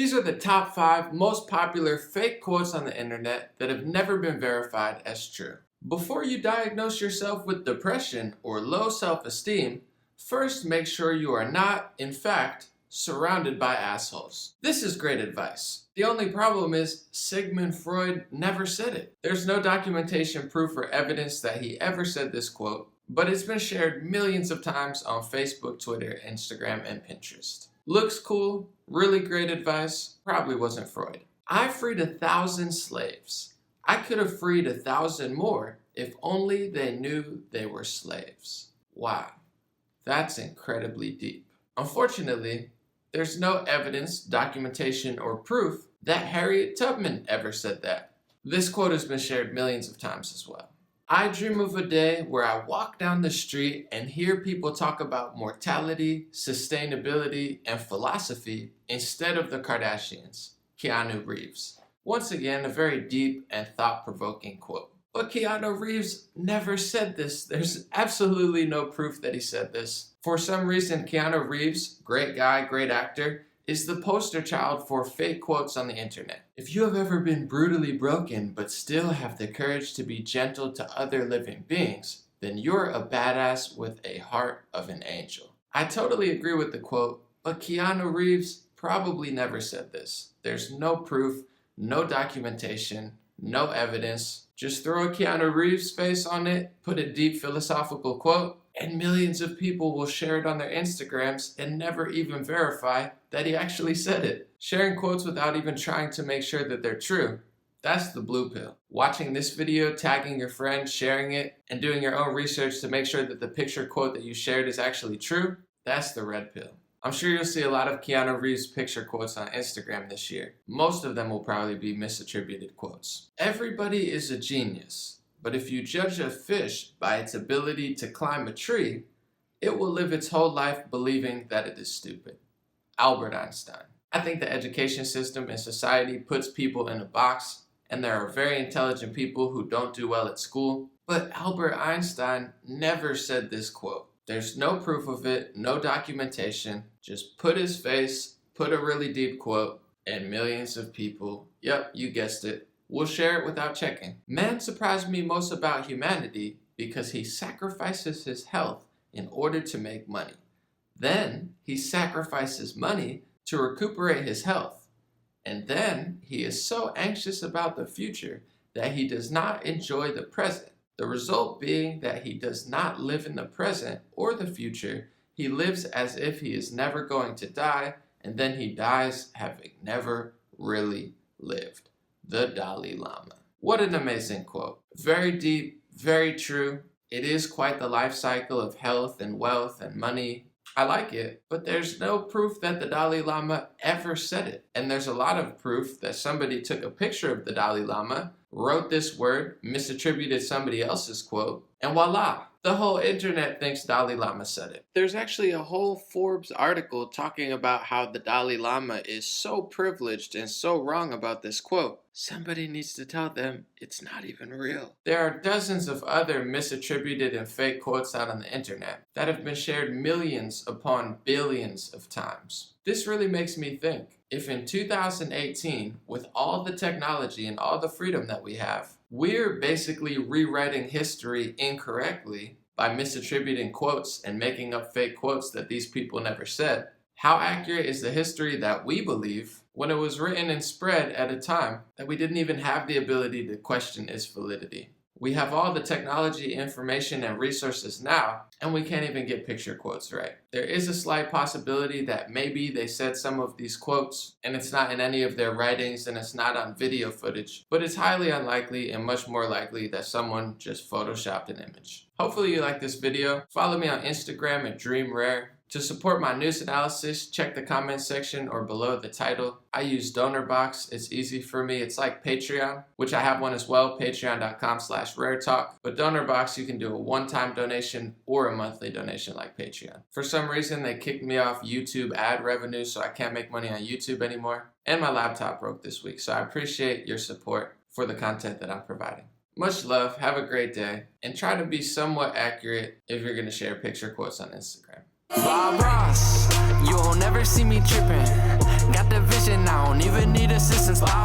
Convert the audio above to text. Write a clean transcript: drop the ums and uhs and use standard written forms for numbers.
These are the top 5 most popular fake quotes on the internet that have never been verified as true. Before you diagnose yourself with depression or low self-esteem, first make sure you are not, in fact, surrounded by assholes. This is great advice. The only problem is Sigmund Freud never said it. There's no documentation, proof, or evidence that he ever said this quote, but it's been shared millions of times on Facebook, Twitter, Instagram, and Pinterest. Looks cool, really great advice, probably wasn't Freud. I freed 1,000 slaves. I could have freed 1,000 more if only they knew they were slaves. Wow, that's incredibly deep. Unfortunately, there's no evidence, documentation, or proof that Harriet Tubman ever said that. This quote has been shared millions of times as well. I dream of a day where I walk down the street and hear people talk about mortality, sustainability, and philosophy instead of the Kardashians. Keanu Reeves. Once again, a very deep and thought-provoking quote. But Keanu Reeves never said this. There's absolutely no proof that he said this. For some reason, Keanu Reeves, great guy, great actor, is the poster child for fake quotes on the internet. If you have ever been brutally broken but still have the courage to be gentle to other living beings, then you're a badass with a heart of an angel. I totally agree with the quote, but Keanu Reeves probably never said this. There's no proof, no documentation, no evidence. Just throw a Keanu Reeves face on it, put a deep philosophical quote, and millions of people will share it on their Instagrams and never even verify that he actually said it. Sharing quotes without even trying to make sure that they're true, that's the blue pill. Watching this video, tagging your friend, sharing it, and doing your own research to make sure that the picture quote that you shared is actually true, that's the red pill. I'm sure you'll see a lot of Keanu Reeves picture quotes on Instagram this year. Most of them will probably be misattributed quotes. Everybody is a genius, but if you judge a fish by its ability to climb a tree, it will live its whole life believing that it is stupid. Albert Einstein. I think the education system and society puts people in a box, and there are very intelligent people who don't do well at school, but Albert Einstein never said this quote. There's no proof of it, no documentation, just put his face, put a really deep quote, and millions of people, yep, you guessed it, will share it without checking. Man surprised me most about humanity because he sacrifices his health in order to make money. Then he sacrifices money to recuperate his health. And then he is so anxious about the future that he does not enjoy the present. The result being that he does not live in the present or the future. He lives as if he is never going to die, and then he dies having never really lived. The Dalai Lama. What an amazing quote. Very deep, very true. It is quite the life cycle of health and wealth and money. I like it, but there's no proof that the Dalai Lama ever said it. And there's a lot of proof that somebody took a picture of the Dalai Lama, wrote this word, misattributed somebody else's quote, and voila, the whole internet thinks Dalai Lama said it. There's actually a whole Forbes article talking about how the Dalai Lama is so privileged and so wrong about this quote. Somebody needs to tell them it's not even real. There are dozens of other misattributed and fake quotes out on the internet that have been shared millions upon billions of times. This really makes me think, if in 2018, with all the technology and all the freedom that we have, we're basically rewriting history incorrectly by misattributing quotes and making up fake quotes that these people never said, how accurate is the history that we believe when it was written and spread at a time that we didn't even have the ability to question its validity? We have all the technology, information, and resources now, and we can't even get picture quotes right. There is a slight possibility that maybe they said some of these quotes, and it's not in any of their writings, and it's not on video footage, but it's highly unlikely and much more likely that someone just photoshopped an image. Hopefully you like this video. Follow me on Instagram at DreamRare. To support my news analysis, check the comment section or below the title. I use DonorBox. It's easy for me. It's like Patreon, which I have one as well, patreon.com/raretalk. But DonorBox, you can do a one-time donation or a monthly donation like Patreon. For some reason, they kicked me off YouTube ad revenue, so I can't make money on YouTube anymore. And my laptop broke this week, so I appreciate your support for the content that I'm providing. Much love, have a great day, and try to be somewhat accurate if you're going to share picture quotes on Instagram. Bob Ross, you'll never see me tripping. Got the vision, I don't since life